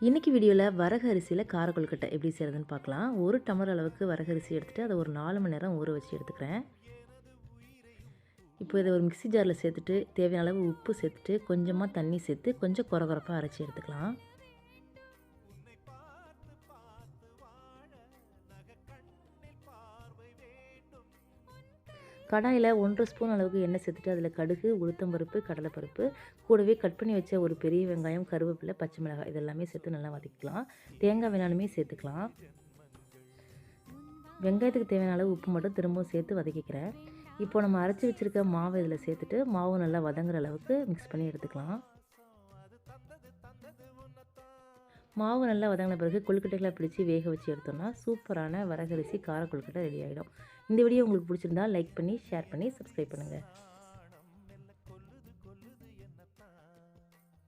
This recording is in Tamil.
இன்றைக்கி வீடியோவில் வரகு அரிசியில் கார கொழுக்கட்டை எப்படி செய்கிறதுன்னு பார்க்கலாம். ஒரு டம்ளர் அளவுக்கு வரகு அரிசி எடுத்துகிட்டு அதை ஒரு 4 மணி நேரம் ஊற வச்சு எடுத்துக்கிறேன். இப்போ இதை ஒரு மிக்ஸி ஜாரில் சேர்த்துட்டு தேவையான அளவு உப்பு சேர்த்துட்டு கொஞ்சமாக தண்ணி சேர்த்து கொஞ்சம் கொரகொரப்பாக அரைச்சி எடுத்துக்கலாம். கடாயில் 1 ஸ்பூன் அளவுக்கு எண்ணெய் சேர்த்துட்டு அதில் கடுகு, உளுத்தம்பருப்பு, கடலைப்பருப்பு, கூடவே கட் பண்ணி வச்ச ஒரு பெரிய வெங்காயம், கருவேப்பிலை, பச்சை மிளகாய் இதெல்லாமே சேர்த்து நல்லா வதக்கிக்கலாம். தேங்காய் வேணாலுமே சேர்த்துக்கலாம். வெங்காயத்துக்கு தேவையான அளவு உப்பு மட்டும் திரும்பவும் சேர்த்து வதக்கிக்கிறேன். இப்போ நம்ம அரைச்சி வச்சுருக்க மாவு இதில் சேர்த்துட்டு மாவு நல்லா வதங்குற அளவுக்கு மிக்ஸ் பண்ணி எடுத்துக்கலாம். மாவு நல்லா வதங்கின பிறகு கொழுக்கட்டைகளை பிடிச்சி வேக வச்சு எடுத்தோம்னா சூப்பரான வரகரிசி கார கொழுக்கட்டை ரெடி ஆகிடும். இந்த வீடியோ உங்களுக்கு பிடிச்சிருந்தா லைக் பண்ணி, ஷேர் பண்ணி, சப்ஸ்கிரைப் பண்ணுங்கள்.